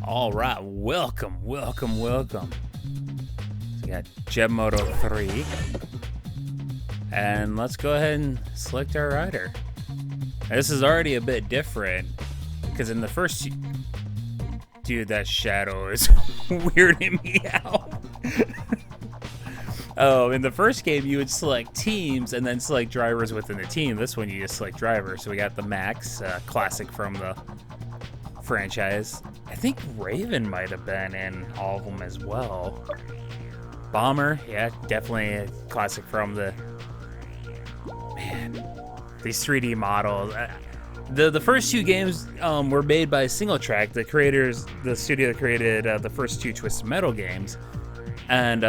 All right, welcome. So we got Moto 3. And let's go ahead and select our rider. This is already a bit different, because in the first... Dude, that shadow is weirding me out. Oh, in the first game, you would select teams and then select drivers within the team. This one, you just select drivers. So we got the Max, classic from the franchise. I think Raven might have been in all of them as well. Bomber, yeah, definitely a classic from the... Man, these 3D models. The first two games were made by Single Track, the studio that created the first two Twisted Metal games. And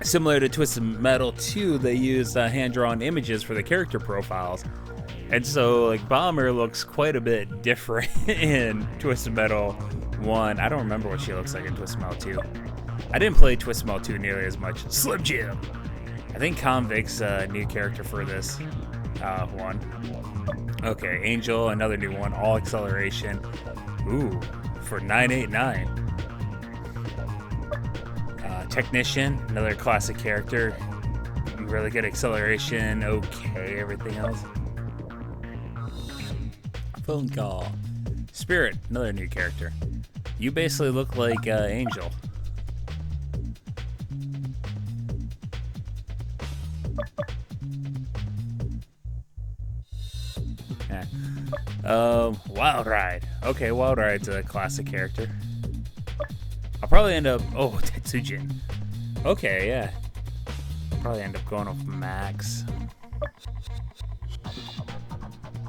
similar to Twisted Metal 2, they used hand-drawn images for the character profiles. And so, like, Bomber looks quite a bit different in Twisted Metal 1. I don't remember what she looks like in Twisted Metal 2. I didn't play Twisted Metal 2 nearly as much. Slim Jim! I think Convict's a new character for this one. Okay, Angel, another new one. All acceleration. Ooh, for 989. Technician, another classic character. Really good acceleration. Okay, everything else. Phone call. Spirit, another new character. You basically look like Angel. Wild Ride. Okay, Wild Ride's a classic character. I'll probably end up... Oh, Tetsujin. Okay, yeah. Probably end up going with Max.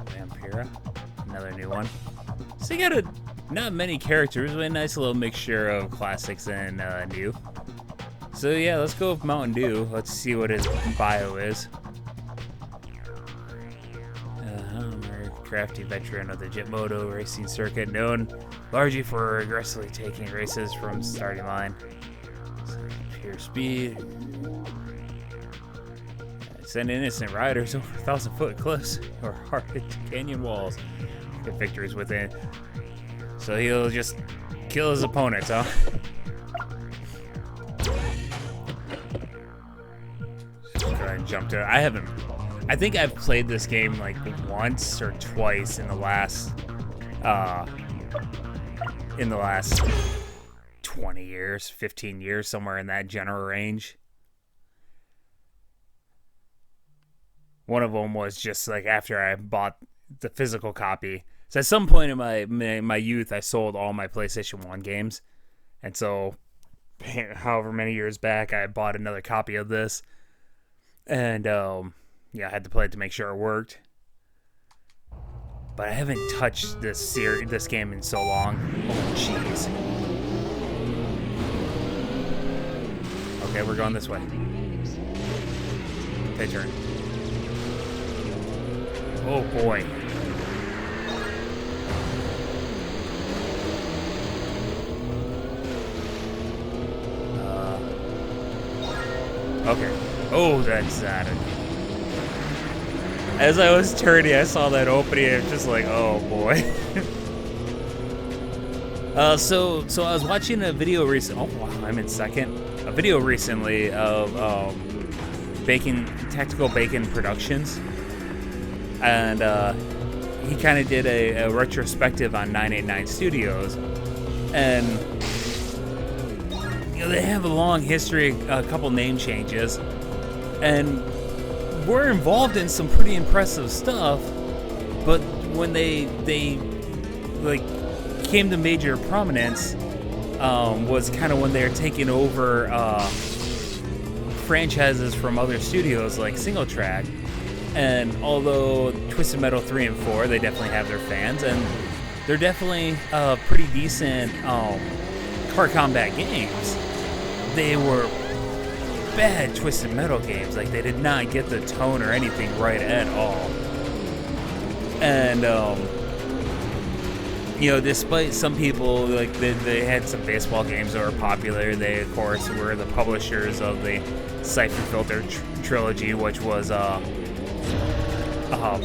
Vampira. Another new one. So you got not many characters, but a nice little mixture of classics and new. So yeah, let's go with Mountain Dew. Let's see what his bio is. Crafty veteran of the Moto racing circuit, known largely for aggressively taking races from the starting line. Pure speed. Send innocent riders over 1,000-foot cliffs or hard canyon walls. Get victories within. So he'll just kill his opponents, huh? Just go ahead and jump to it. I think I've played this game like once or twice in the last 20 years, 15 years, somewhere in that general range. One of them was just like after I bought the physical copy. So at some point in my youth, I sold all my PlayStation 1 games. And so however many years back, I bought another copy of this. And yeah, I had to play it to make sure it worked. But I haven't touched this game in so long. Oh, jeez. Okay, we're going this way. Okay, turn. Oh, boy. Okay. Oh, that's that. As I was turning, I saw that opening, and I'm just like, oh boy. So I was watching a video recently. Oh wow, I'm in second. A video recently of Tactical Bacon Productions, and he kind of did a retrospective on 989 Studios, and you know they have a long history, a couple name changes, and we're involved in some pretty impressive stuff, but when they like came to major prominence, was kind of when they're taking over franchises from other studios like Single Track. And although Twisted Metal 3 and 4, they definitely have their fans, and they're definitely pretty decent car combat games, they were bad Twisted Metal games. Like, they did not get the tone or anything right at all. And you know, despite some people, like, they had some baseball games that were popular. They, of course, were the publishers of the Siphon Filter trilogy, which was a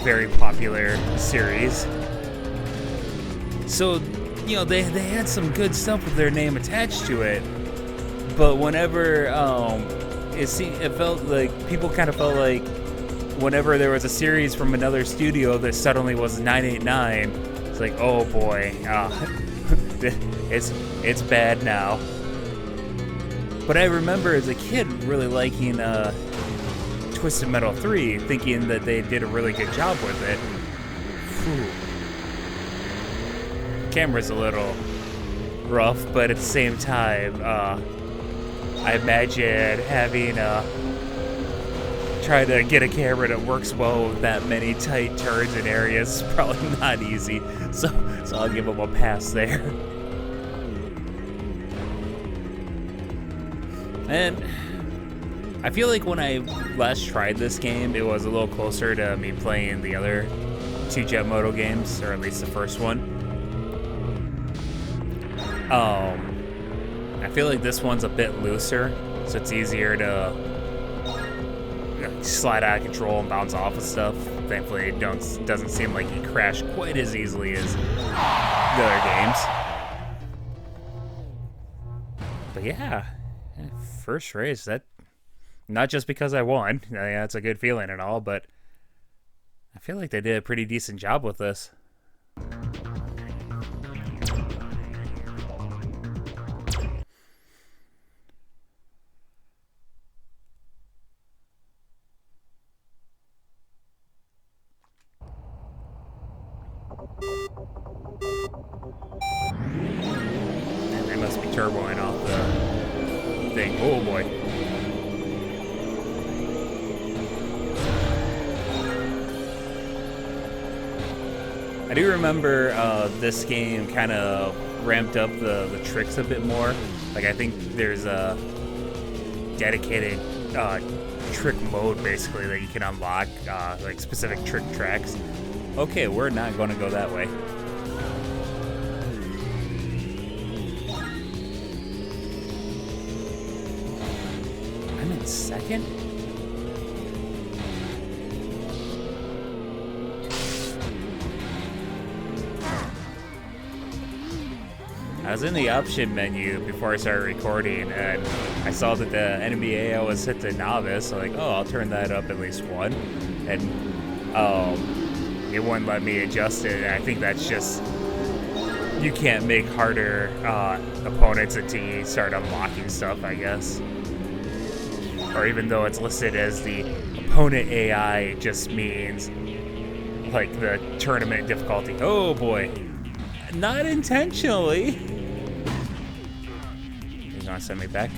very popular series. So you know, they had some good stuff with their name attached to it, but whenever it felt like people kind of felt like whenever there was a series from another studio that suddenly was 989, it's like, oh boy, it's bad now. But I remember as a kid really liking Twisted Metal 3, thinking that they did a really good job with it. Whew. Camera's a little rough, but at the same time, I imagine having try to get a camera that works well with that many tight turns and areas is probably not easy. So I'll give them a pass there. And I feel like when I last tried this game, it was a little closer to me playing the other two Jet Moto games, or at least the first one. I feel like this one's a bit looser, so it's easier to slide out of control and bounce off of stuff. Thankfully, it doesn't seem like you crash quite as easily as the other games. But yeah, first race, that not just because I won. Yeah, it's a good feeling and all, but I feel like they did a pretty decent job with this. And they must be turboing off the thing. Oh boy. I do remember this game kind of ramped up the tricks a bit more. Like, I think there's a dedicated trick mode, basically, that you can unlock, like specific trick tracks. Okay, we're not going to go that way. I'm in second? I was in the option menu before I started recording, and I saw that the enemy AO was set to novice, so like, oh, I'll turn that up at least one. And it wouldn't let me adjust it, and I think that's just, you can't make harder opponents until you start unlocking stuff, I guess. Or even though it's listed as the opponent AI, it just means like the tournament difficulty. Oh boy. Not intentionally. You gonna send me back?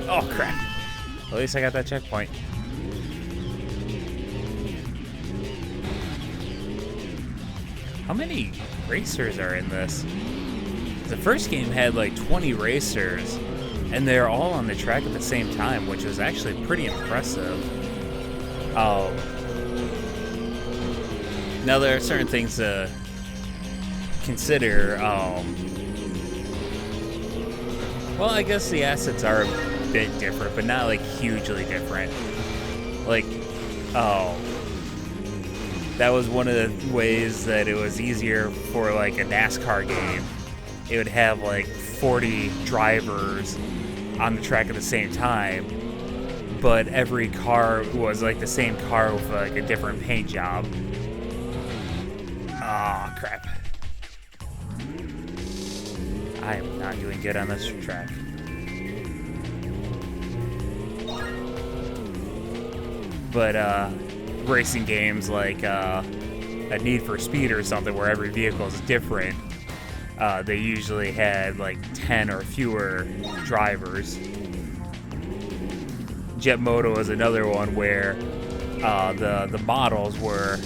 Oh crap. At least I got that checkpoint. How many racers are in this? The first game had like 20 racers, and they're all on the track at the same time, which was actually pretty impressive. Now there are certain things to consider. Well, I guess the assets are a bit different, but not like hugely different. Like, that was one of the ways that it was easier for like a NASCAR game. It would have like 40 drivers on the track at the same time, but every car was like the same car with like a different paint job. Ah, oh, crap. I am not doing good on this track. But racing games like a Need for Speed or something where every vehicle is different, they usually had like 10 or fewer drivers. Jet Moto is another one where the models were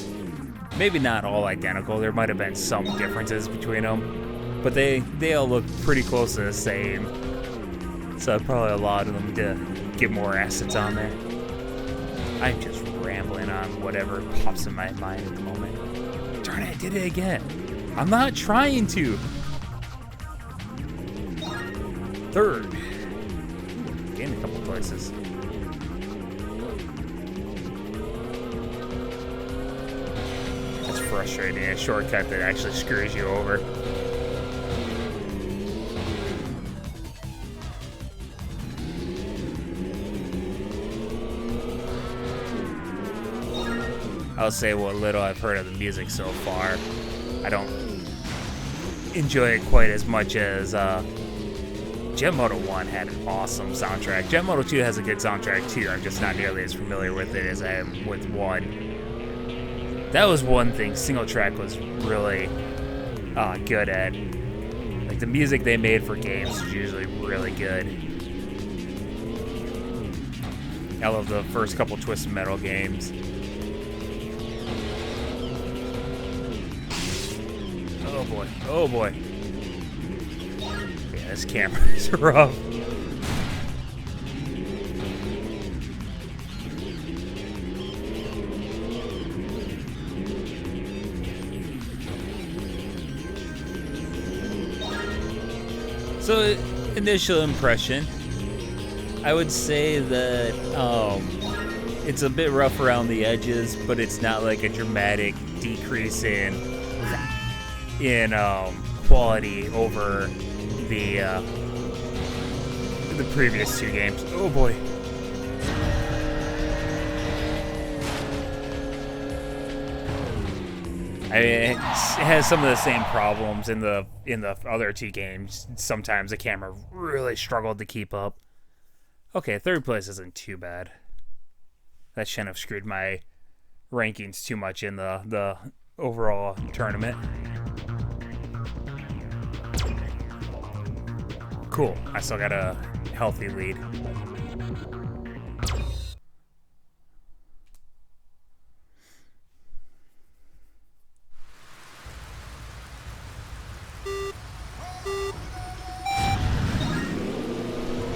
maybe not all identical. There might have been some differences between them, but they all look pretty close to the same. So I probably allowed them to get more assets on there. I'm just rambling on whatever pops in my mind at the moment. Darn it, I did it again. I'm not trying to. Third. Gained a couple places. frustrating, a shortcut that actually screws you over. I'll say what little I've heard of the music so far, I don't enjoy it quite as much as Jet Moto 1 had an awesome soundtrack. Jet Moto 2 has a good soundtrack too. I'm just not nearly as familiar with it as I am with 1. That was one thing single track was really good at. Like the music they made for games is usually really good. I love the first couple Twisted Metal games. Oh boy, oh boy. Yeah, this camera is rough. So, initial impression, I would say that it's a bit rough around the edges, but it's not like a dramatic decrease in quality over the previous 2 games. Oh boy. I mean, it has some of the same problems in the other 2 games. Sometimes the camera really struggled to keep up. Okay, 3rd place isn't too bad. That shouldn't have screwed my rankings too much in the overall tournament. Cool. I still got a healthy lead.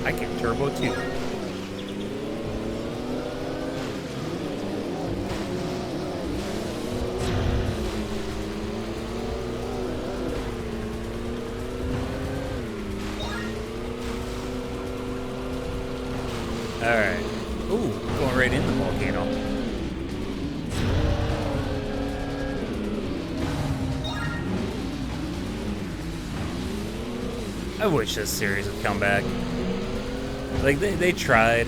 I can turbo too. Alright. Ooh, going right in the volcano. I wish this series would come back. Like, they tried.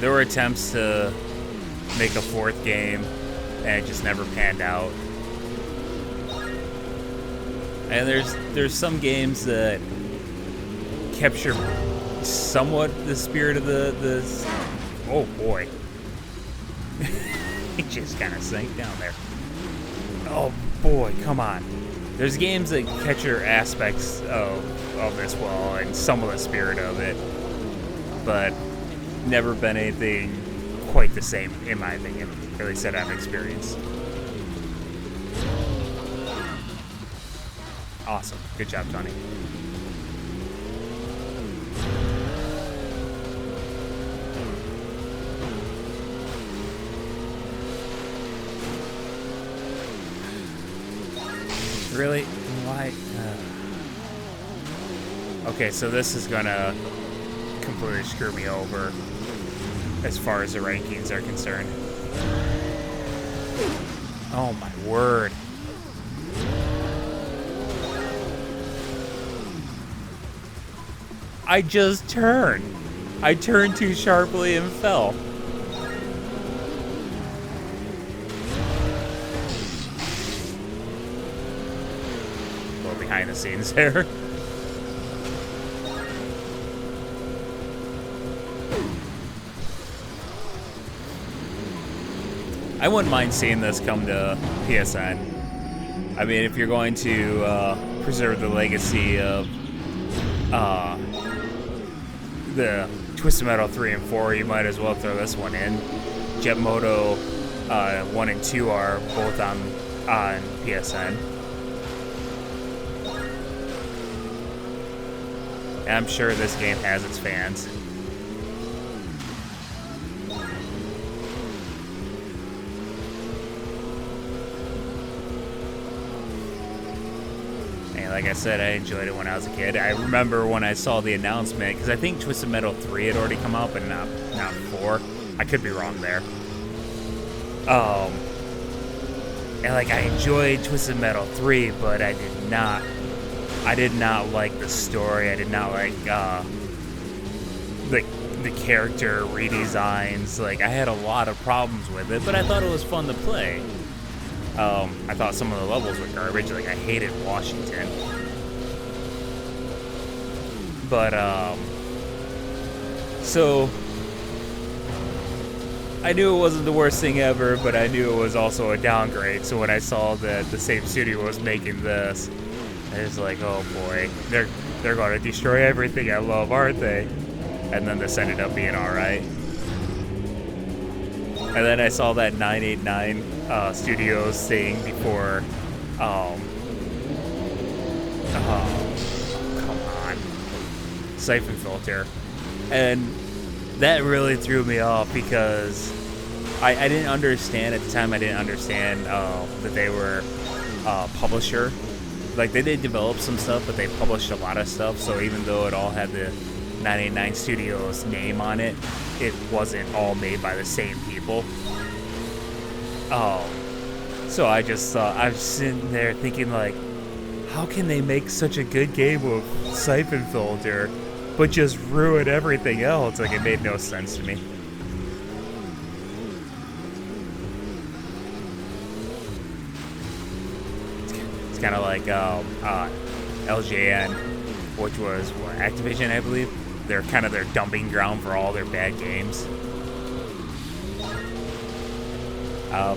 There were attempts to make a 4th game, and it just never panned out. And there's some games that capture somewhat the spirit of the oh boy. He just kind of sank down there. Oh boy, come on. There's games that capture aspects of this well and some of the spirit of it, but never been anything quite the same, in my opinion. At least that I've experienced. Awesome. Good job, Tony. Really? Why? Okay, so this is gonna completely screw me over as far as the rankings are concerned. Oh my word. I just turned. I turned too sharply and fell. Behind the scenes there. I wouldn't mind seeing this come to PSN. I mean, if you're going to preserve the legacy of the Twisted Metal 3 and 4, you might as well throw this one in. Jet Moto 1 and 2 are both on PSN. I'm sure this game has its fans. And like I said, I enjoyed it when I was a kid. I remember when I saw the announcement, because I think Twisted Metal 3 had already come out, but not 4. I could be wrong there. And like I enjoyed Twisted Metal 3, but I did not like the story. I did not like the character redesigns. Like I had a lot of problems with it, but I thought it was fun to play. I thought some of the levels were garbage. Like I hated Washington. But so I knew it wasn't the worst thing ever, but I knew it was also a downgrade. So when I saw that the same studio was making this, I was like, oh boy, they're going to destroy everything I love, aren't they? And then this ended up being all right. And then I saw that 989 Studios thing before. Come on, Siphon Filter, and that really threw me off because I didn't understand at the time. I didn't understand that they were a publisher. Like they did develop some stuff, but they published a lot of stuff. So even though it all had the 989 Studios name on it, it wasn't all made by the same people. So I just thought, I was sitting there thinking like, how can they make such a good game of Siphon Filter, but just ruin everything else? Like it made no sense to me. It's kind of like LJN, which was what, Activision, I believe. They're kind of their dumping ground for all their bad games.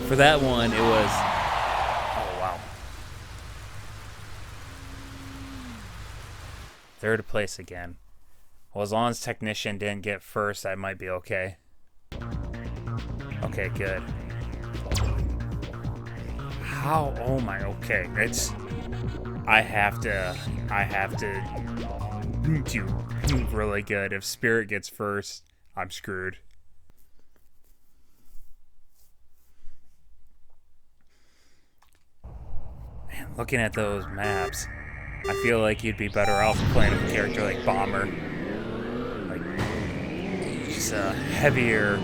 For that one, it was... Oh, wow. Third place again. Well, as long as Technician didn't get first, I might be okay. Okay, good. How? Oh my, okay. It's... I have to do really good. If Spirit gets first, I'm screwed. Man, looking at those maps, I feel like you'd be better off playing a character like Bomber. Like, just a heavier,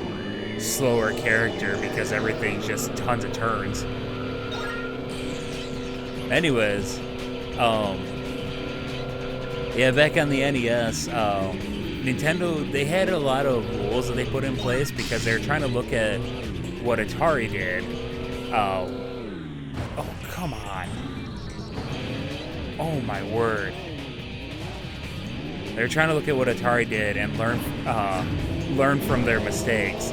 slower character because everything's just tons of turns. Anyways, yeah, back on the NES, Nintendo, they had a lot of rules that they put in place because they were trying to look at what Atari did. Oh, come on. Oh, my word. They were trying to look at what Atari did and learn from their mistakes.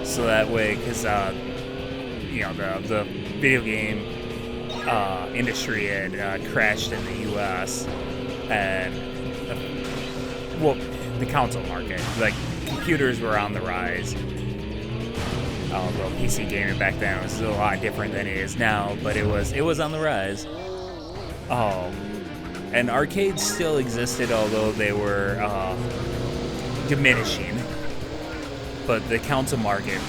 So that way, because, you know, the video game industry had crashed in the U.S. and the console market, like computers were on the rise. Well, PC gaming back then was a lot different than it is now, but it was on the rise. And arcades still existed, although they were diminishing. But the console market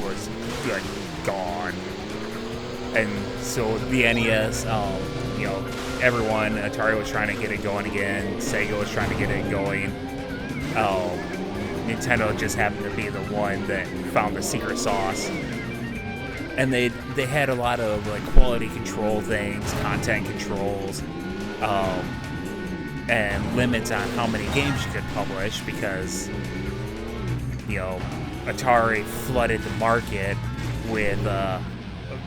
was like gone. And so the NES, you know, everyone, Atari was trying to get it going again, Sega was trying to get it going. Nintendo just happened to be the one that found the secret sauce. And they had a lot of like quality control things, content controls, and limits on how many games you could publish because, you know, Atari flooded the market with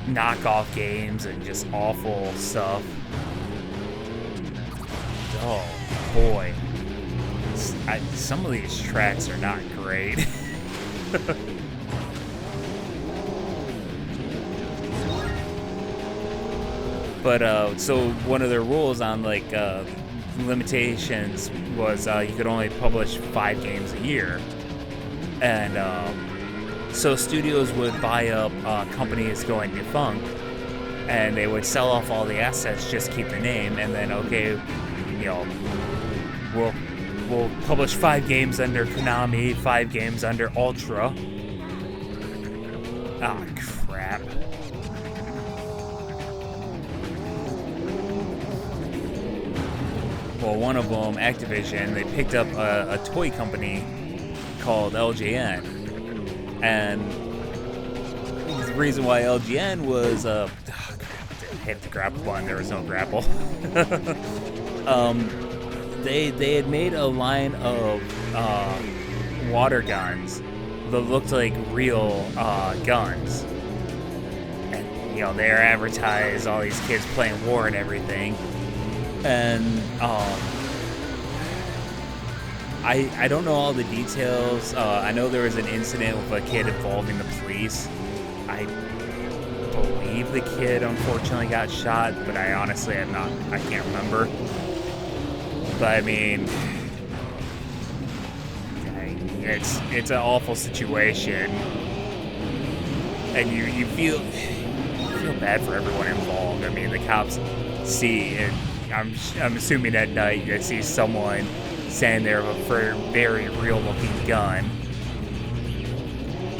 knockoff games and just awful stuff. Oh boy, some of these tracks are not great. But so one of the rules on like limitations was you could only publish 5 games a year, and so studios would buy up companies going defunct, and they would sell off all the assets, just keep the name, and then okay, you know, we'll publish 5 games under Konami, 5 games under Ultra. Ah, crap. Well, one of them, Activision, they picked up a toy company called LJN. And the reason why LGN was I hit the grapple button. There was no grapple. They had made a line of water guns that looked like real guns, and you know they're advertised all these kids playing war and everything, and I don't know all the details. I know there was an incident with a kid involving the police. I believe the kid unfortunately got shot, but I honestly I can't remember. But I mean, it's an awful situation, and you feel bad for everyone involved. I mean, the cops see, and I'm assuming at night they see someone standing there with a very real-looking gun.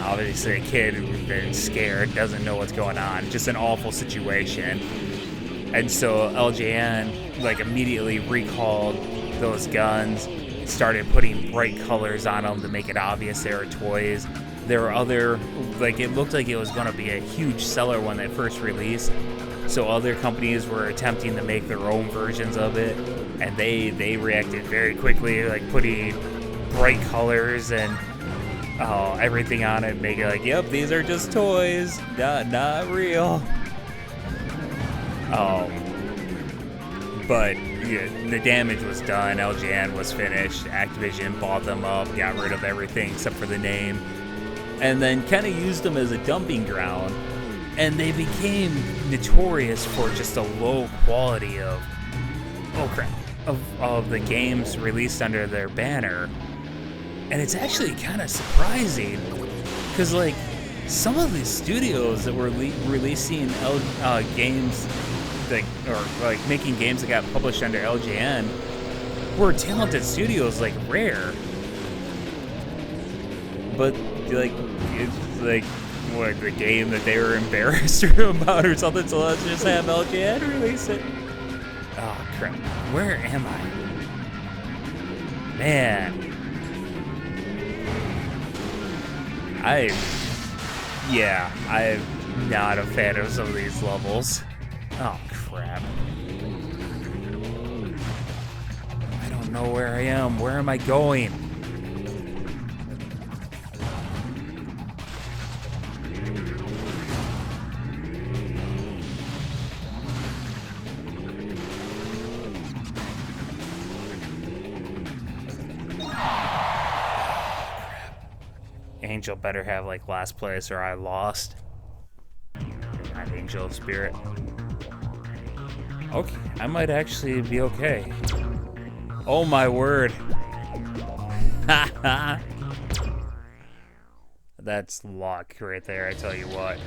Obviously, a kid who's been scared, doesn't know what's going on. Just an awful situation. And so LJN like immediately recalled those guns, started putting bright colors on them to make it obvious they were toys. There were other, like, it looked like it was going to be a huge seller when they first released. So other companies were attempting to make their own versions of it, and they reacted very quickly, like putting bright colors and everything on it, make it like, yep, these are just toys, not real. But yeah, the damage was done. LJN was finished. Activision bought them up, got rid of everything except for the name, and then kind of used them as a dumping ground. And they became notorious for just a low quality of the games released under their banner. And it's actually kind of surprising, because like some of these studios that were releasing games or making games that got published under LJN were talented studios like Rare. But like it's like what, the game that they were embarrassed about or something, so let's just have LJN release it. Oh crap, where am I? Man, I'm not a fan of some of these levels. Oh crap, I don't know where I am. Where am I going? Angel better have like last place or I lost. Not Angel of Spirit. Okay, I might actually be okay. Oh my word. That's luck right there, I tell you what.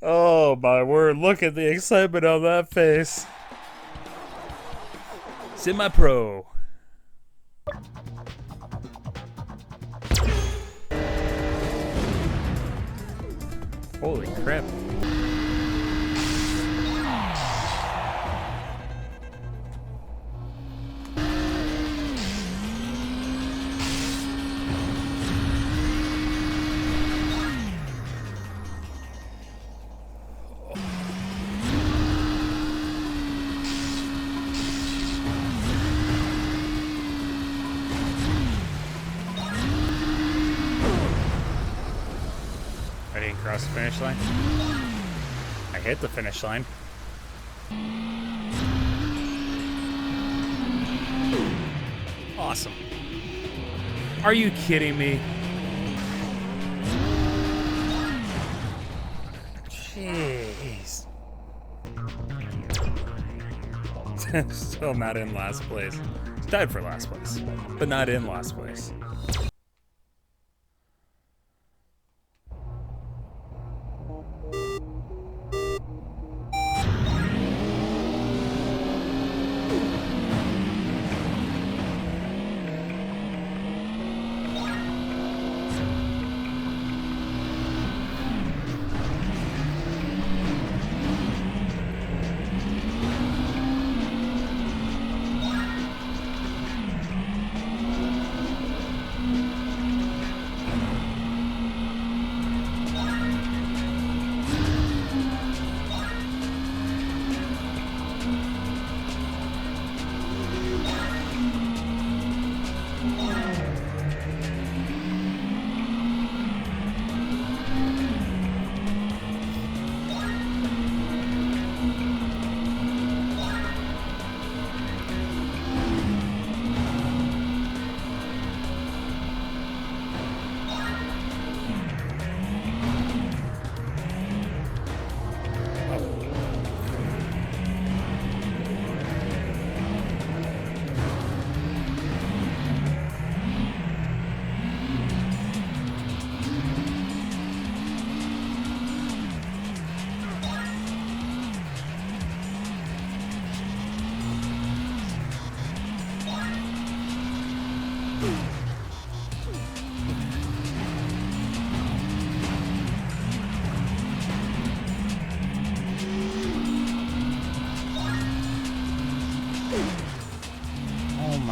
Oh my word, look at the excitement on that face. Semi-pro. Holy crap. Across the finish line. I hit the finish line. Awesome. Are you kidding me? Jeez. Still not in last place. Died for last place, but not in last place.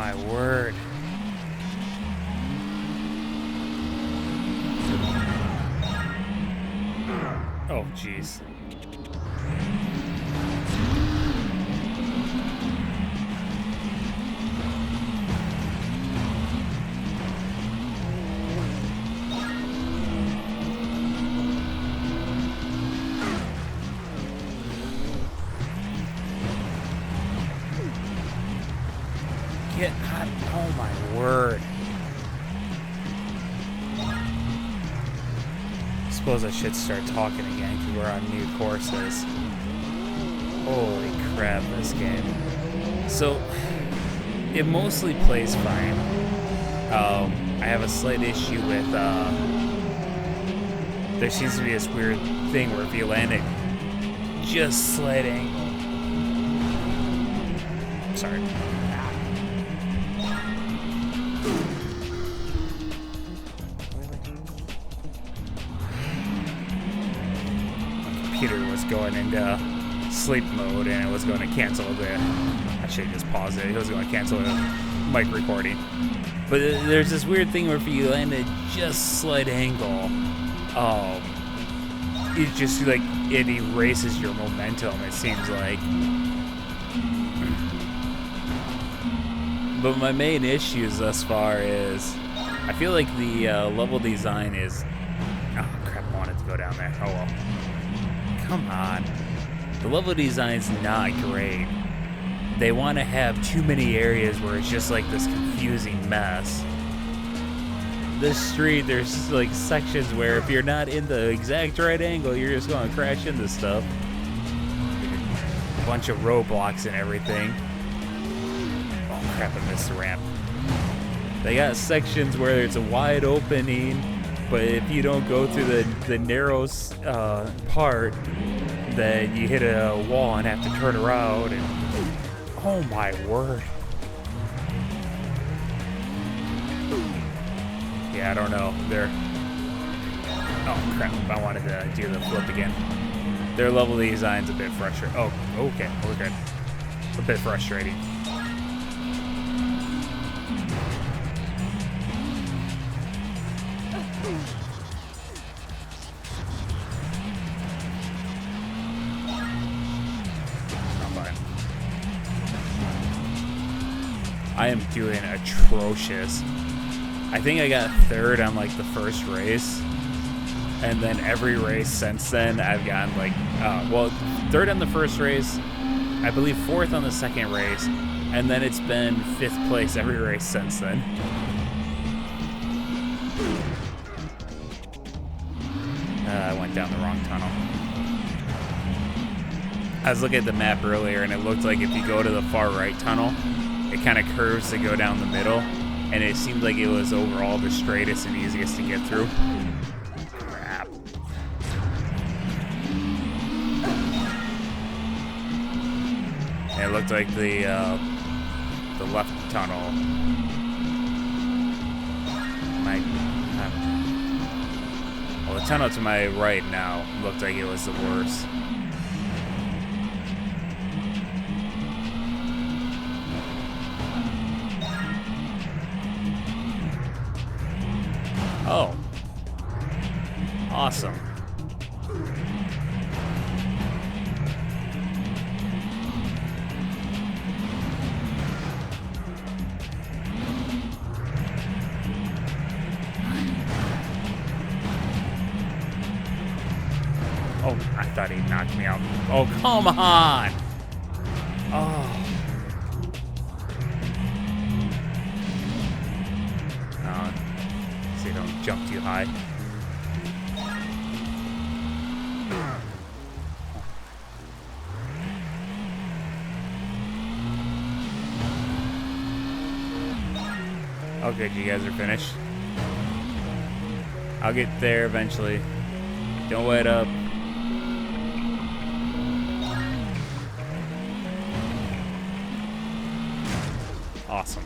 my word. Oh, jeez. Get hot. Oh, my word. I suppose I should start talking again because we're on new courses. Holy crap, this game. So, it mostly plays fine. I have a slight issue with, there seems to be this weird thing where if you land it just slight angle. Sorry. Computer was going into sleep mode and it was going to cancel I should have just paused it. It was going to cancel the mic recording. But there's this weird thing where if you land at just slight angle, it just like it erases your momentum, it seems like. But my main issues thus far is I feel like the level design is... Oh crap, I wanted to go down there. Oh well. Come on. The level design's not great. They want to have too many areas where it's just like this confusing mess. This street, there's like sections where if you're not in the exact right angle, you're just going to crash into stuff. A bunch of roadblocks and everything. Oh crap, I missed the ramp. They got sections where it's a wide opening, but if you don't go through the narrow part, then you hit a wall and have to turn around. And oh my word. Yeah, I don't know. Oh crap, I wanted to do the flip again. Their level design's a bit frustrating. Oh, okay, we're good. A bit frustrating. I am doing atrocious. I think I got third on like the first race, and then every race since then I've gotten like, well, third on the first race, I believe fourth on the second race, and then it's been fifth place every race since then. I went down the wrong tunnel. I was looking at the map earlier, and it looked like if you go to the far right tunnel, it kind of curves to go down the middle, and it seemed like it was overall the straightest and easiest to get through. Crap. And it looked like the left tunnel well, the tunnel to my right now looked like it was the worst. Oh. Awesome. Oh, I thought he knocked me out. Oh, come on! Oh. So you don't jump too high. Okay, you guys are finished. I'll get there eventually. Don't wait up. Awesome.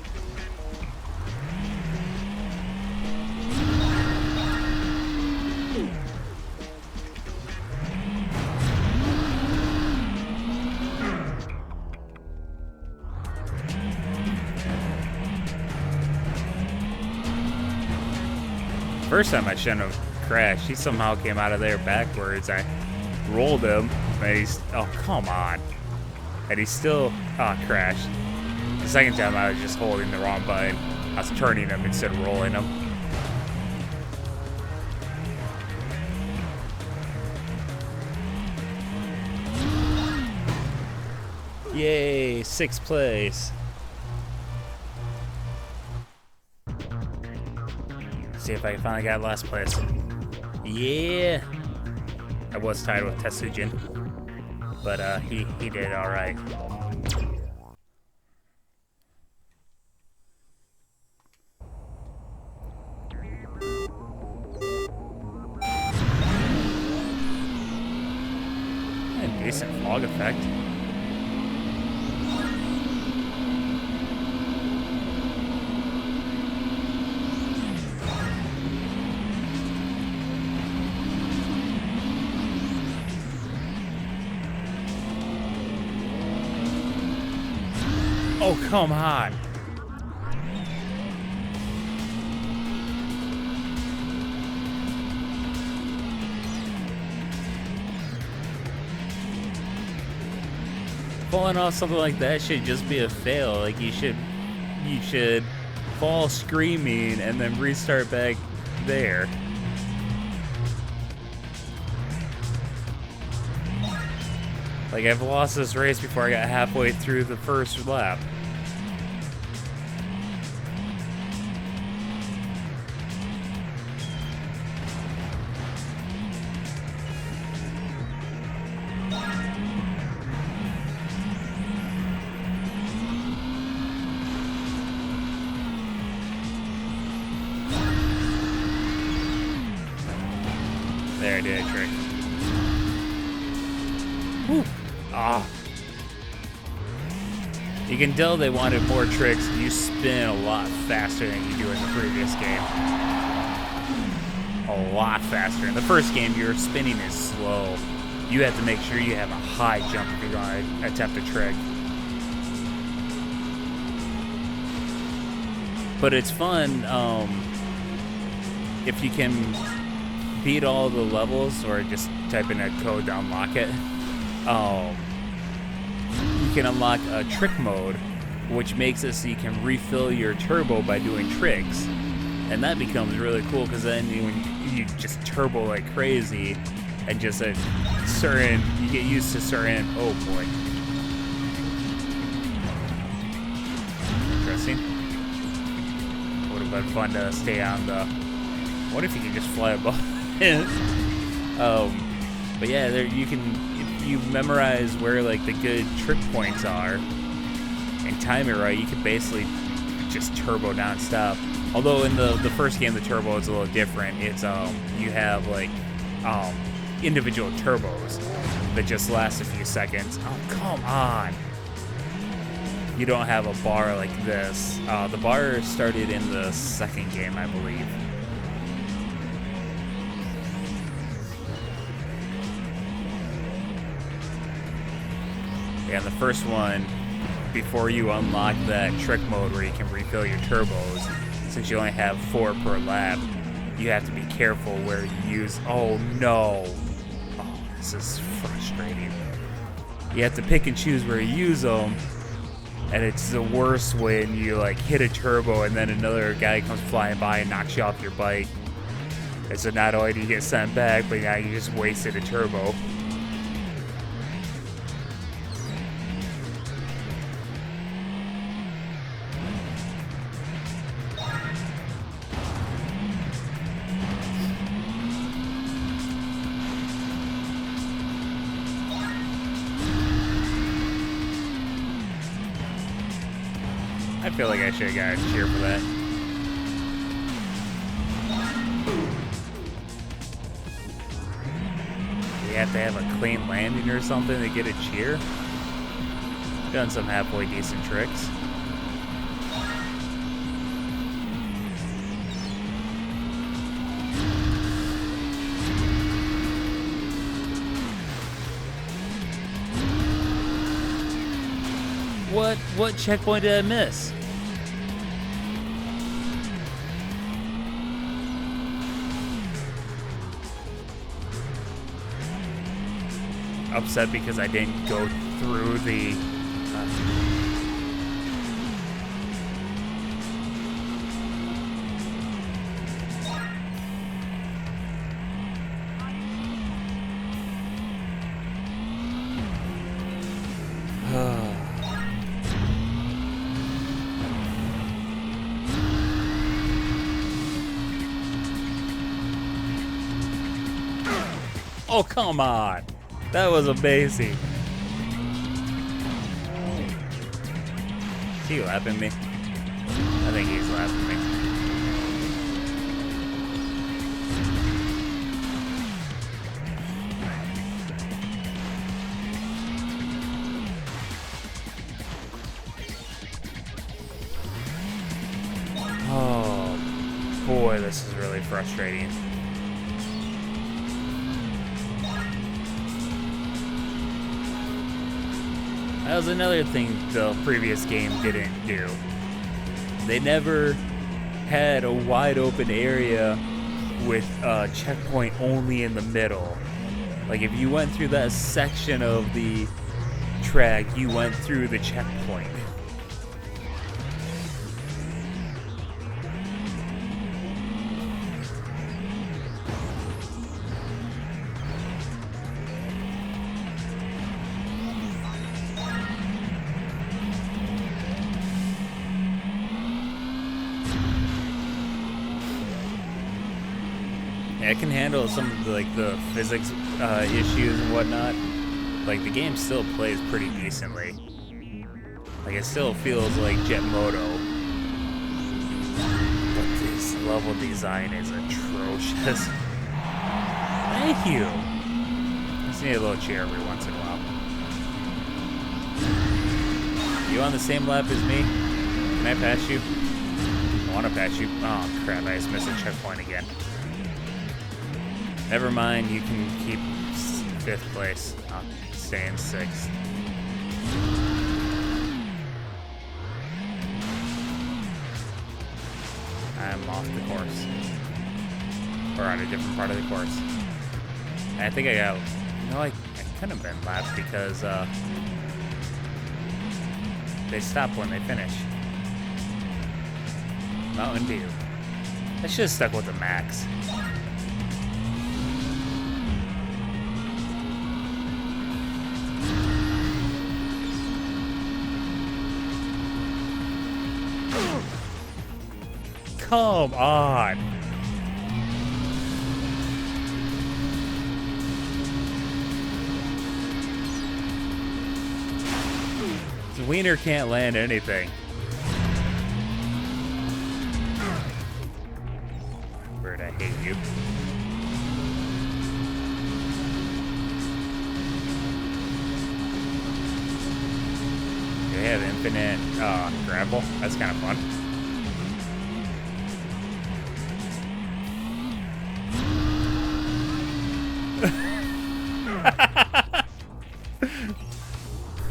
First time I shouldn't have crashed. He somehow came out of there backwards. I rolled him, and he's, oh, come on. And he still, crashed. The second time I was just holding the wrong button. I was turning him instead of rolling him. Yay, 6th place. See if I can finally get last place. Yeah. I was tied with Tetsujin, but he did all right. And decent fog effect. Oh, come on. Falling off something like that should just be a fail. Like you should fall screaming and then restart back there. Like I've lost this race before I got halfway through the first lap. There, I did a trick. Whew. Ah. You can tell they wanted more tricks. You spin a lot faster than you do in the previous game. A lot faster. In the first game, your spinning is slow. You have to make sure you have a high jump if you're going to attempt a trick. But it's fun if you can beat all the levels or just type in a code to unlock it. You can unlock a trick mode, which makes it so you can refill your turbo by doing tricks, and that becomes really cool because then you just turbo like crazy, and just you get used to certain. Oh boy, interesting. Would have been fun to stay on the. What if you could just fly above? But yeah, there you can, if you memorize where like the good trick points are and time it right, you can basically just turbo nonstop. Although in the first game the turbo is a little different. It's you have like individual turbos that just last a few seconds. Oh, come on. You don't have a bar like this. The bar started in the second game, I believe. Yeah, the first one, before you unlock that trick mode where you can refill your turbos, since you only have 4 per lap, you have to be careful where you use. Oh no! Oh, this is frustrating. You have to pick and choose where you use them, and it's the worst when you like hit a turbo and then another guy comes flying by and knocks you off your bike. And so not only do you get sent back, but now you just wasted a turbo. I feel like I should have got a cheer for that. You have to have a clean landing or something to get a cheer. Done some halfway decent tricks. What checkpoint did I miss? upset because I didn't go through the... Oh, come on. That was a basic. Is he lapping me? I think he's lapping me. Oh, boy, this is really frustrating. That was another thing the previous game didn't do. They never had a wide open area with a checkpoint only in the middle. Like if you went through that section of the track, you went through the checkpoint. It can handle some of the physics issues and whatnot. Like the game still plays pretty decently. Like it still feels like Jet Moto. But this level design is atrocious. Thank you. I just need a little chair every once in a while. You on the same lap as me? Can I pass you? I want to pass you. Oh crap! I just missed a checkpoint again. Never mind, you can keep 5th place. I'll stay in 6th. I'm off the course. Or on a different part of the course. And I think I got... No, I couldn't have been lapped because they stop when they finish. Mountain Dew. I should have stuck with the max. Come on. The wiener can't land anything. Bird, I hate you. Do they have infinite grapple? That's kind of fun.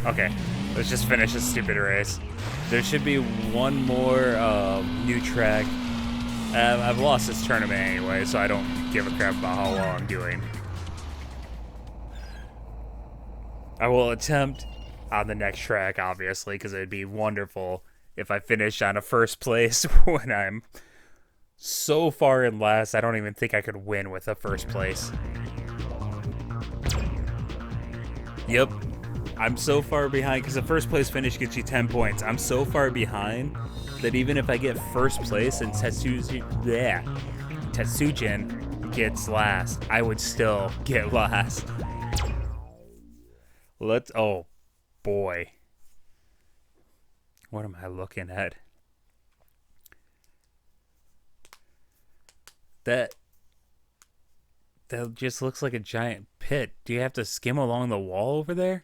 Okay, let's just finish this stupid race. There should be one more new track. I've lost this tournament anyway, so I don't give a crap about how well I'm doing. I will attempt on the next track, obviously, because it'd be wonderful if I finish on a 1st place when I'm so far in last. I don't even think I could win with a 1st place. Yep. I'm so far behind because the 1st place finish gets you 10 points. I'm so far behind that even if I get 1st place and Tetsujin gets last, I would still get last. Oh boy. What am I looking at? That just looks like a giant pit. Do you have to skim along the wall over there?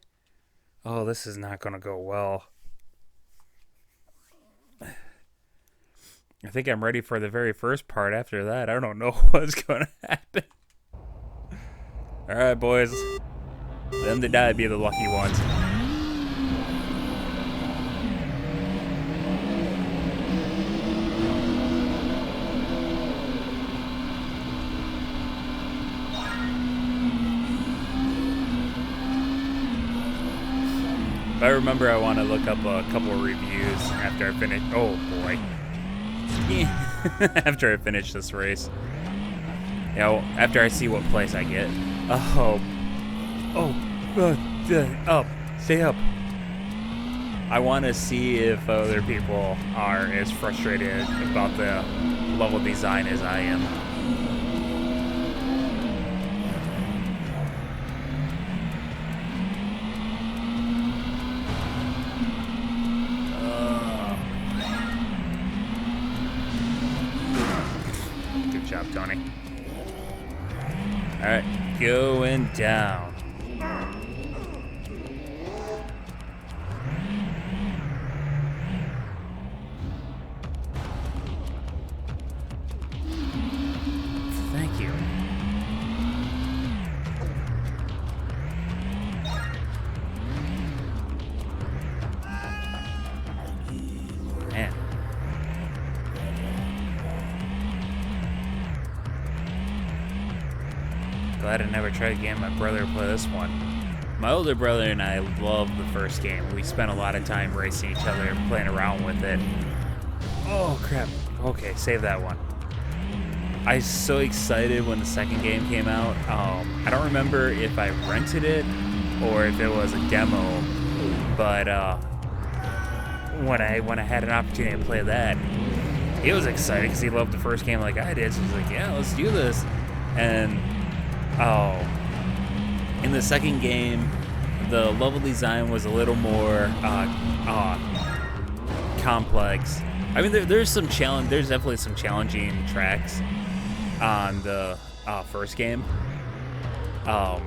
Oh, this is not going to go well. I think I'm ready for the very first part. After that, I don't know what's going to happen. Alright, boys. Them that die be the lucky ones. If I remember, I want to look up a couple of reviews after I finish. Oh boy. After I finish this race. You know, after I see what place I get. Up. Stay up. I want to see if other people are as frustrated about the level design as I am. Good job, Tony. All right, going down. Thank you. Man. Glad I never tried to get my brother to play this one. My older brother and I loved the first game. We spent a lot of time racing each other and playing around with it. Oh, crap. Okay, save that one. I was so excited when the second game came out. I don't remember if I rented it or if it was a demo, but when I had an opportunity to play that, he was excited because he loved the first game like I did. So he was like, yeah, let's do this. And in the second game, the level design was a little more complex. I mean, there's some challenge. There's definitely some challenging tracks on the first game, but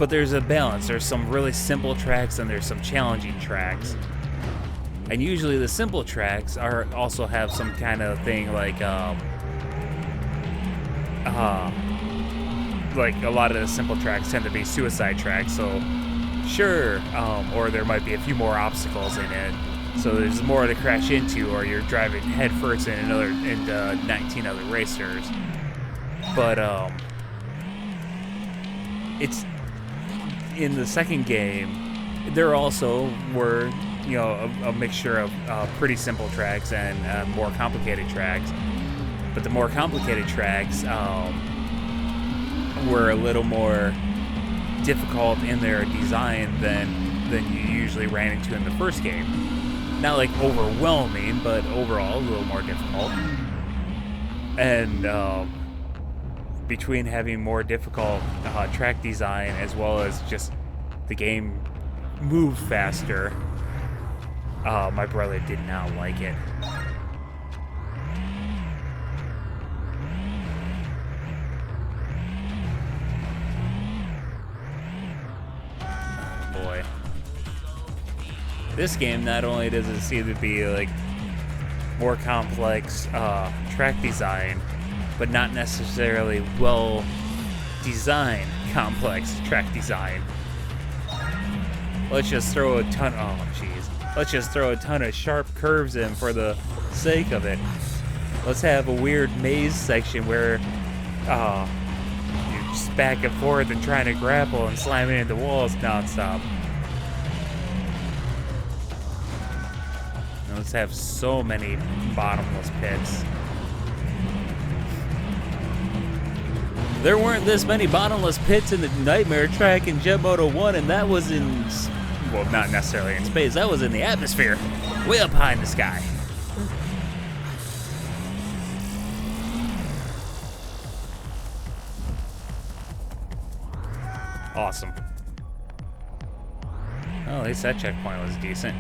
there's a balance. There's some really simple tracks and there's some challenging tracks. And usually the simple tracks also have some kind of thing like a lot of the simple tracks tend to be suicide tracks. So sure, or there might be a few more obstacles in it. So there's more to crash into, or you're driving head first into 19 other racers. But it's in the second game. There also were, you know, a mixture of pretty simple tracks and more complicated tracks. But the more complicated tracks were a little more difficult in their design than you usually ran into in the first game. Not like overwhelming, but overall a little more difficult. And between having more difficult track design as well as just the game move faster, my brother did not like it. Boy. This game, not only does it seem to be like more complex track design, but not necessarily well designed complex track design. Let's just throw a ton of sharp curves in for the sake of it. Let's have a weird maze section where you're just back and forth and trying to grapple and slamming into walls nonstop. Let's have so many bottomless pits. There weren't this many bottomless pits in the Nightmare track in Jet Moto 1, and that was in, well, not necessarily in space, that was in the atmosphere, way up high in the sky. Awesome. Well, at least that checkpoint was decent.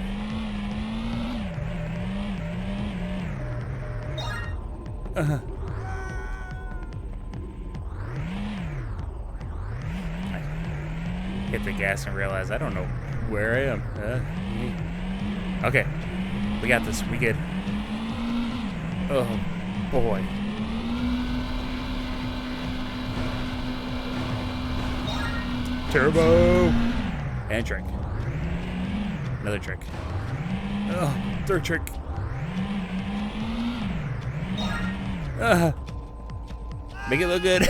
I hit the gas and realize I don't know where I am. Okay, we got this. We good. Oh boy. Turbo and trick. Another trick. Oh, third trick. Make it look good.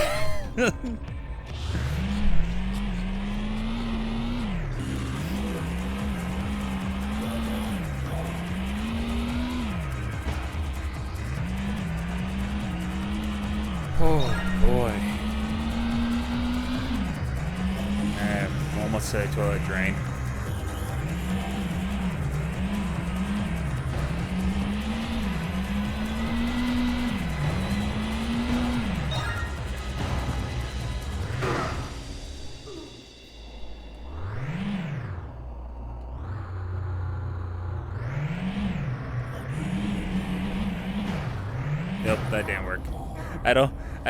to the toilet drain. Nope, that didn't work. I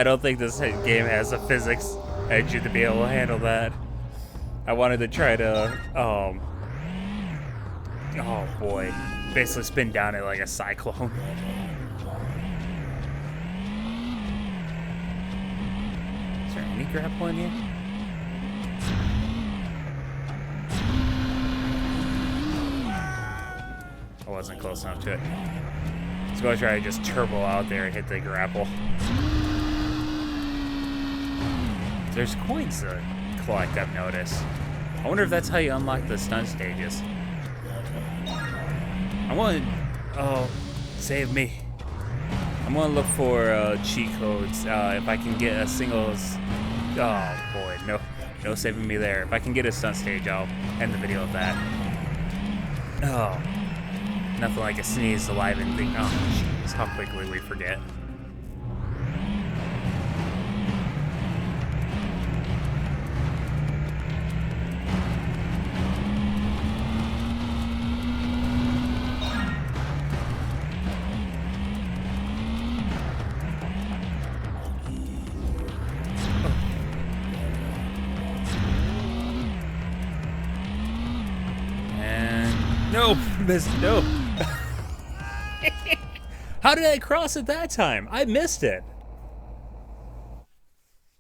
don't think this game has a physics engine to be able to handle that. I wanted to try to, oh boy, basically spin down it like a cyclone. Is there any grapple in here? I wasn't close enough to it. Let's go try to just turbo out there and hit the grapple. There's coins to collect, I've noticed. I wonder if that's how you unlock the stunt stages. I want to... Oh, save me. I'm going to look for cheat codes. If I can get a single... Oh, boy. No saving me there. If I can get a stunt stage, I'll end the video with that. Oh. Nothing like a sneeze alive and think, oh, jeez, how quickly we forget. And no, missed, no. How did I cross it that time? I missed it.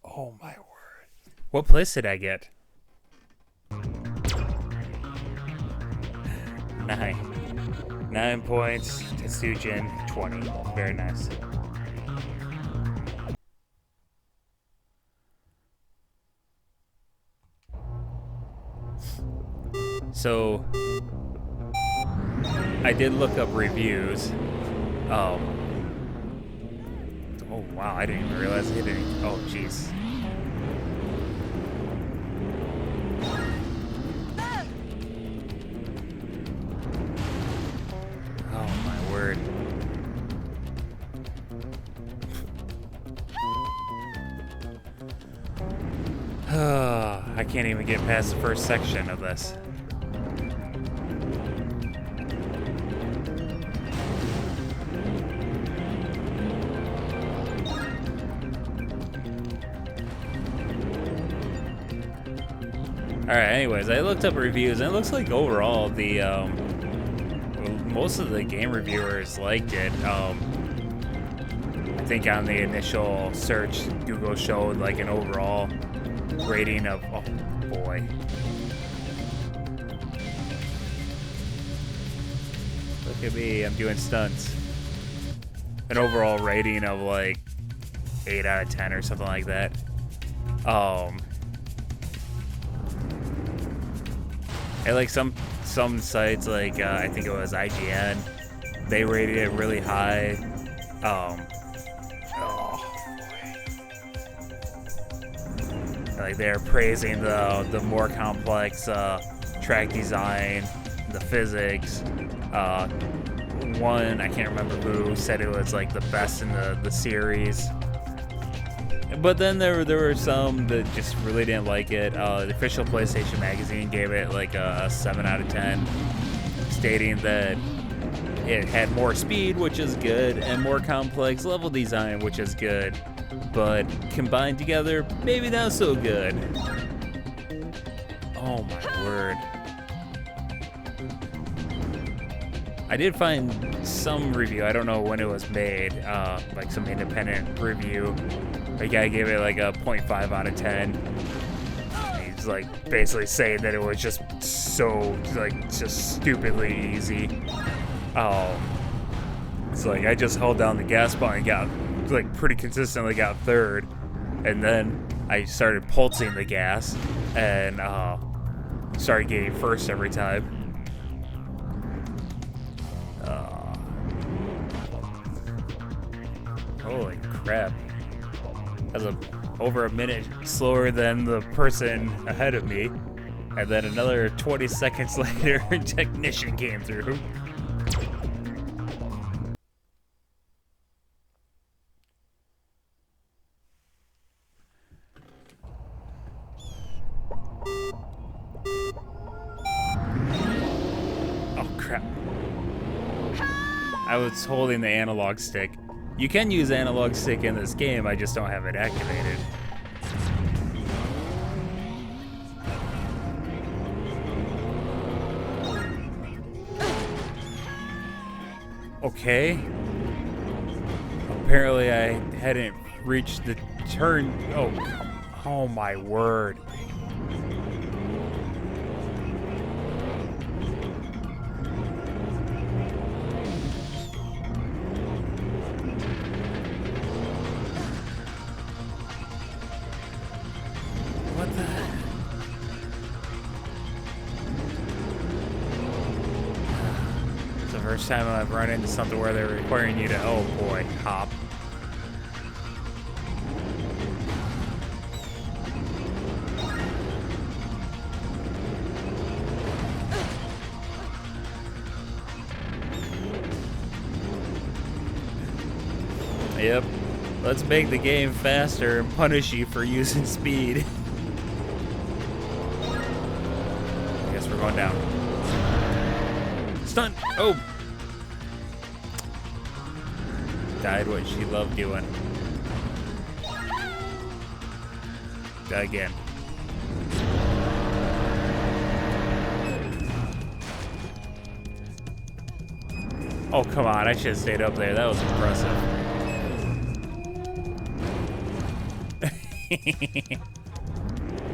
Oh my word. What place did I get? 9. 9 points. Tetsujin 20. Very nice. So I did look up reviews. Oh wow, I didn't even realize I hit any. Oh jeez. Oh my word. I can't even get past the first section of this. Alright, anyways, I looked up reviews, and it looks like overall the, most of the game reviewers liked it. I think on the initial search, Google showed like an overall rating of, oh boy. Look at me, I'm doing stunts. An overall rating of like 8 out of 10 or something like that. And like some sites, like I think it was IGN, they rated it really high. Like they're praising the more complex track design, the physics. One, I can't remember who, said it was like the best in the series. But then there were some that just really didn't like it. The official PlayStation magazine gave it like a 7 out of 10, stating that it had more speed, which is good, and more complex level design, which is good. But combined together, maybe not so good. Oh my word. I did find some review, I don't know when it was made, like some independent review. The guy gave it like a 0.5 out of 10. He's like basically saying that it was just so, like, just stupidly easy. It's like I just held down the gas button and got, like, pretty consistently got third. And then I started pulsing the gas and started getting first every time. Holy crap. That was over a minute slower than the person ahead of me. And then another 20 seconds later, a technician came through. Oh, crap. I was holding the analog stick. You can use analog stick in this game, I just don't have it activated. Okay. Apparently I hadn't reached the turn. Oh my word. What the heck? It's the first time I've run into something where they're requiring you to, oh boy, hop. Yep. Let's make the game faster and punish you for using speed. I guess we're going down. Stunt! Oh! Died what she loved doing. Die again. Oh, come on. I should have stayed up there. That was impressive.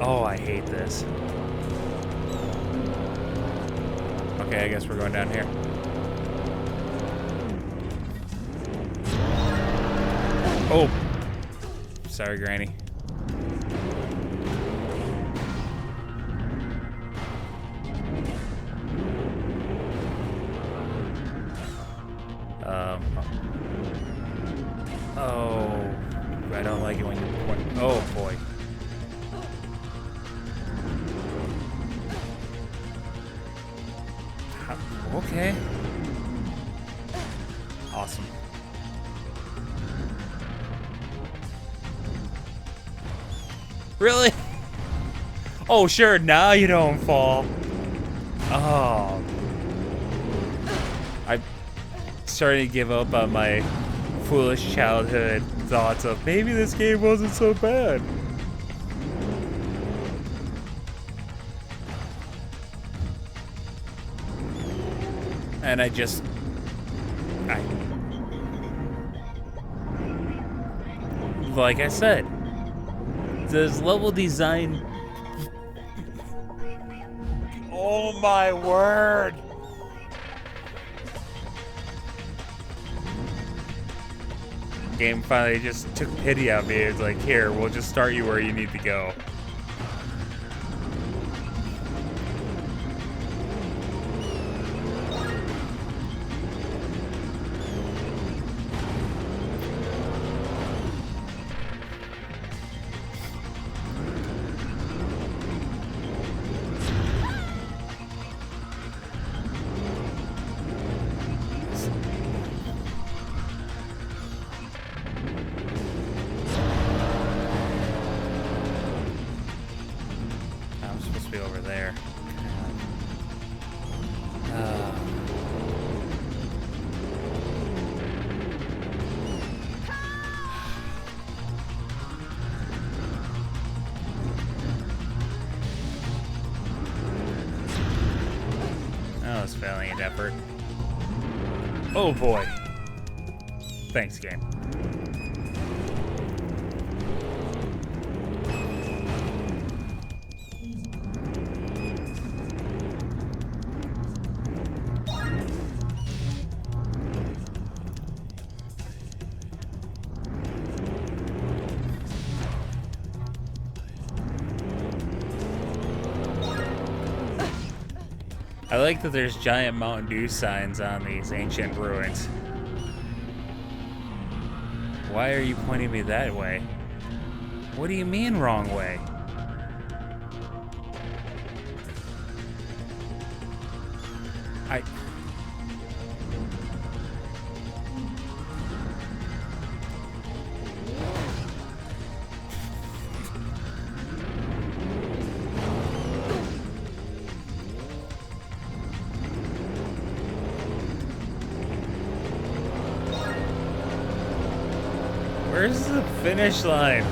Oh, I hate this. Okay, I guess we're going down here. Oh! Sorry, Granny. Oh, I don't like it when you point. Oh boy. Okay. Awesome. Really? Oh, sure. Now you don't fall. Oh. I'm starting to give up on my foolish childhood thoughts of maybe this game wasn't so bad. And like I said, this level design. Oh my word. Game finally just took pity on me. It's like, here, we'll just start you where you need to go. Be over there. That was valiant effort. Oh boy. Thanks, game. I like that there's giant Mountain Dew signs on these ancient ruins. Why are you pointing me that way? What do you mean wrong way? Where's the finish line?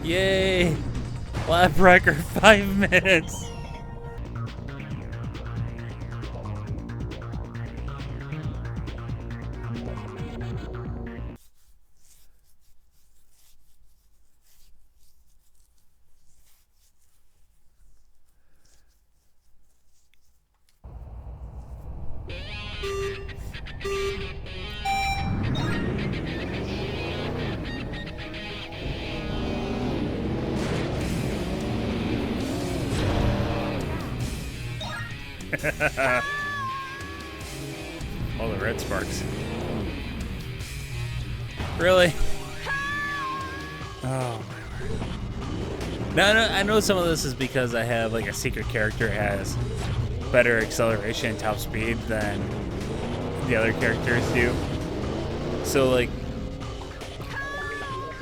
Yay! Lap record, 5 minutes. All the red sparks. Really? Oh my word. Now I know some of this is because I have like a secret character has better acceleration and top speed than the other characters do. So like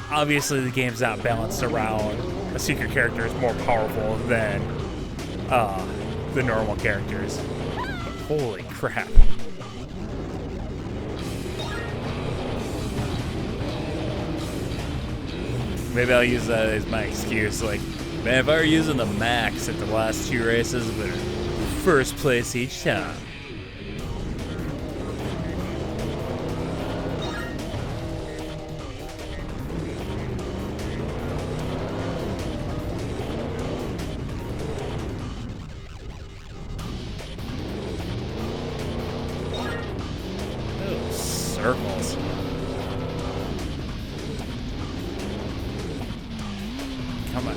obviously the game's not balanced around a secret character is more powerful than the normal characters. Holy crap. Maybe I'll use that as my excuse. Like, man, if I were using the max at the last 2 races, I would have been first place each time. Circles. Come on.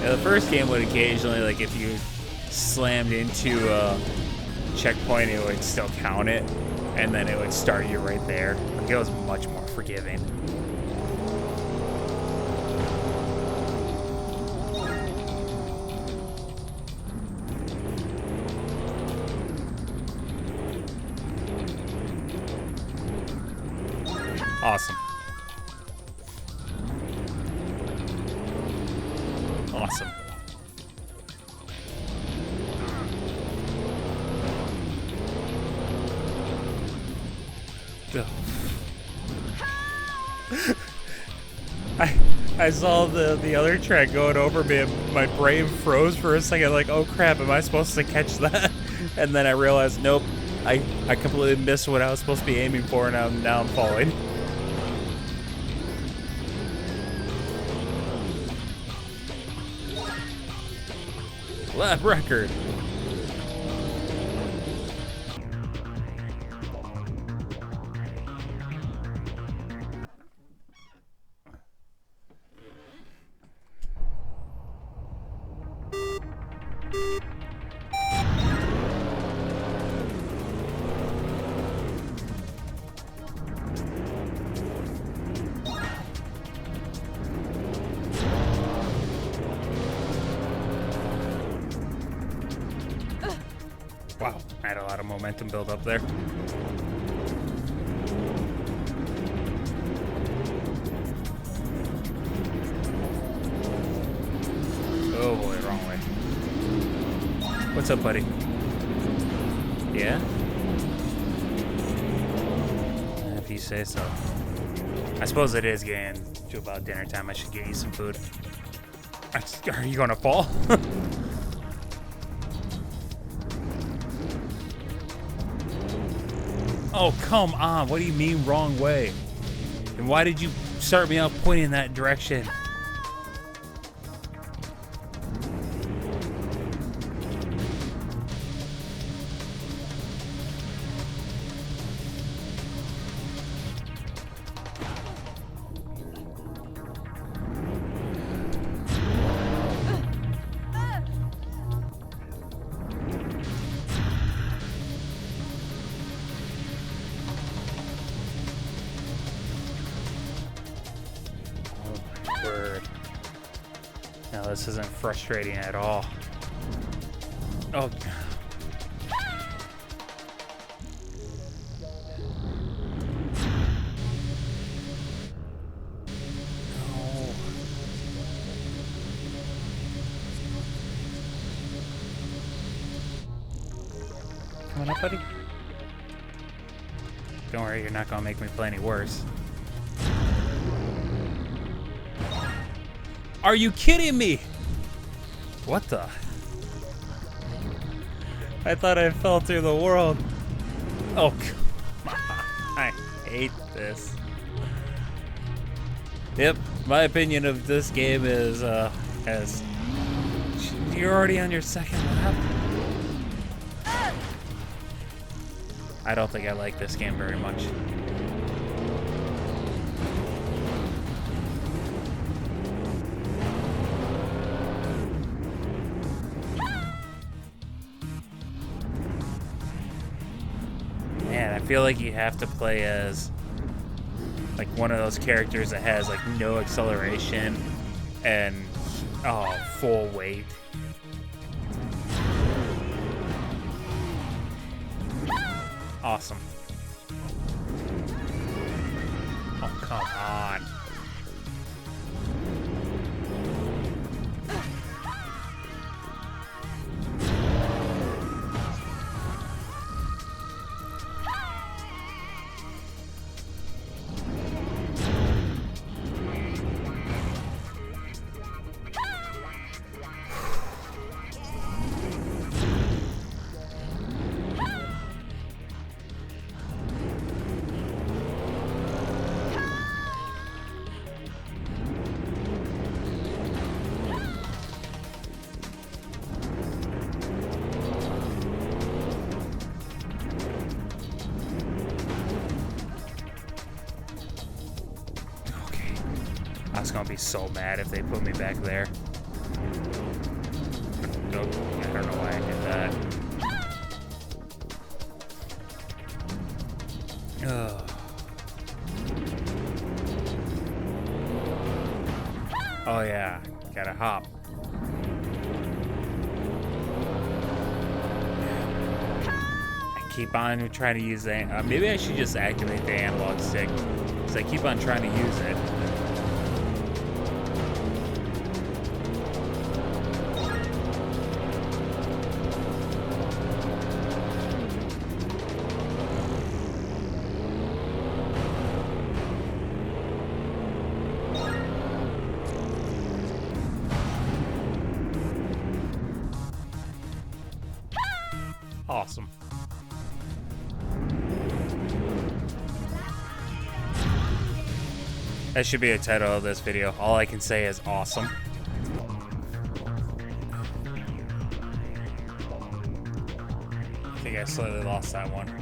Yeah, the first game would occasionally, like, if you slammed into a checkpoint, it would still count it, and then it would start you right there. Like, it was much more forgiving. Awesome. Awesome. I saw the other track going over me and my brain froze for a second, like, oh crap, am I supposed to catch that? And then I realized, nope, I completely missed what I was supposed to be aiming for, and now I'm falling. Lap record. Wow, I had a lot of momentum build up there. Oh boy, wrong way. What's up, buddy? Yeah? If you say so. I suppose it is getting to about dinner time. I should get you some food. Are you gonna fall? Oh, come on. What do you mean wrong way? And why did you start me out pointing in that direction? No, this isn't frustrating at all. Oh. Come on up, buddy. Don't worry, you're not gonna make me play any worse. Are you kidding me? What the? I thought I fell through the world. Oh, come on. I hate this. Yep, my opinion of this game is, as you're already on your second lap. I don't think I like this game very much. Man, I feel like you have to play as like one of those characters that has like no acceleration and full weight. Awesome. Oh, come on. I was gonna be so mad if they put me back there. Nope, I don't know why I did that. Ugh. Oh yeah, gotta hop. I keep on trying to use that. Maybe I should just activate the analog stick, because I keep on trying to use it. Awesome. That should be the title of this video. All I can say is awesome. I think I slightly lost that one.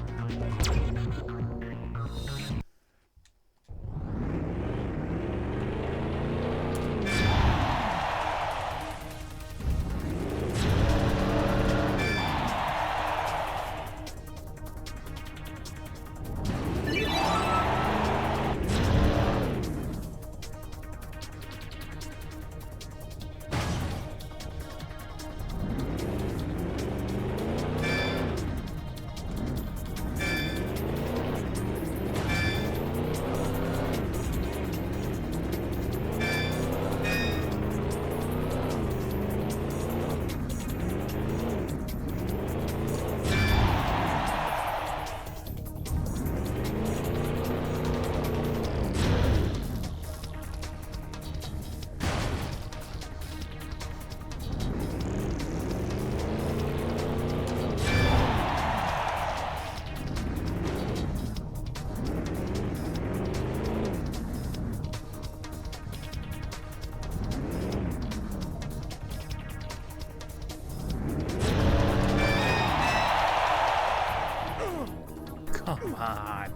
Come on.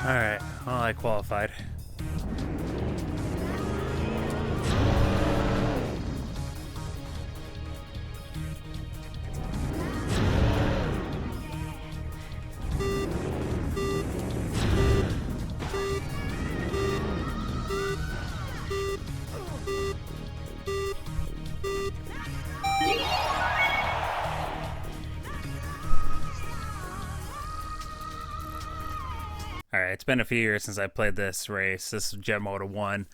Alright, well, I qualified. Alright, it's been a few years since I played this race. This is Moto 1.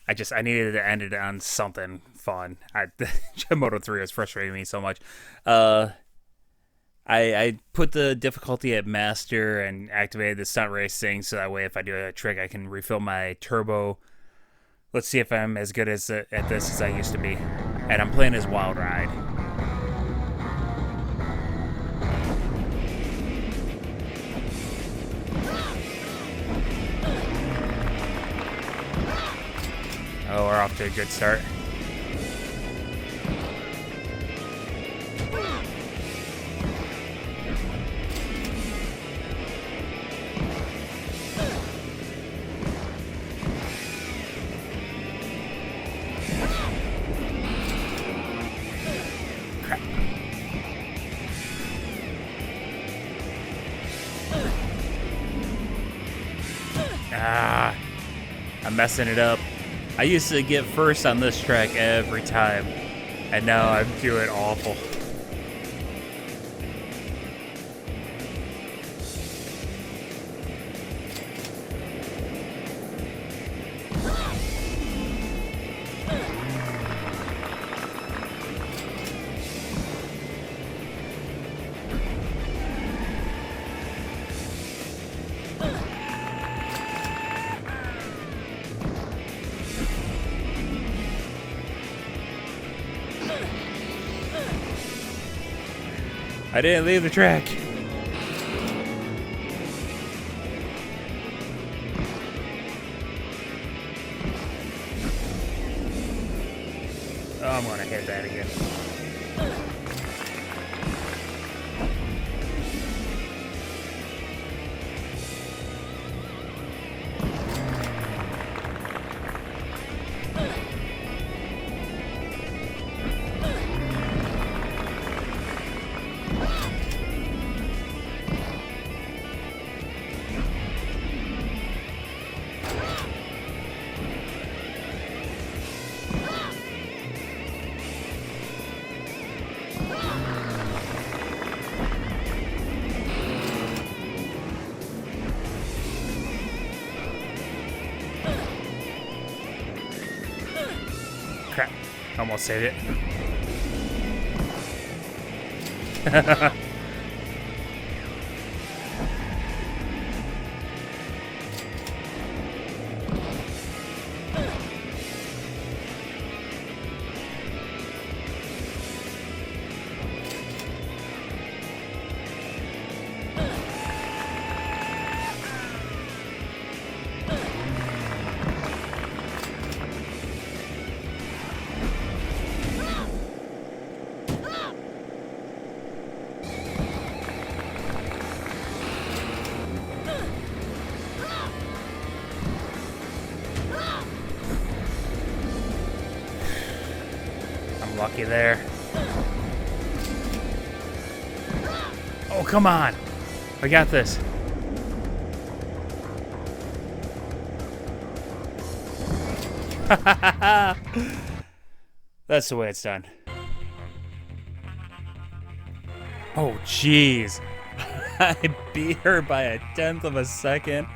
I needed to end it on something fun. Moto 3 was frustrating me so much. I put the difficulty at master and activated the stunt racing so that way if I do a trick I can refill my turbo. Let's see if I'm as good at this as I used to be. And I'm playing as Wild Ride. Oh, we're off to a good start. Crap. Ah, I'm messing it up. I used to get first on this track every time, and now I'm doing awful. I didn't leave the track. Oh, I'm gonna hit that again. Crap. Almost saved it. Lucky there. Oh, come on. I got this. That's the way it's done. Oh, jeez. I beat her by 1/10 of a second.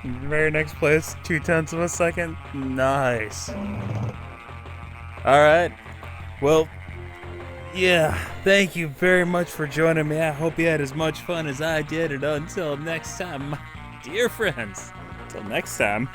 Very next place, 2/10 of a second. Nice. All right. Well, yeah, thank you very much for joining me. I hope you had as much fun as I did. And until next time, my dear friends, until next time.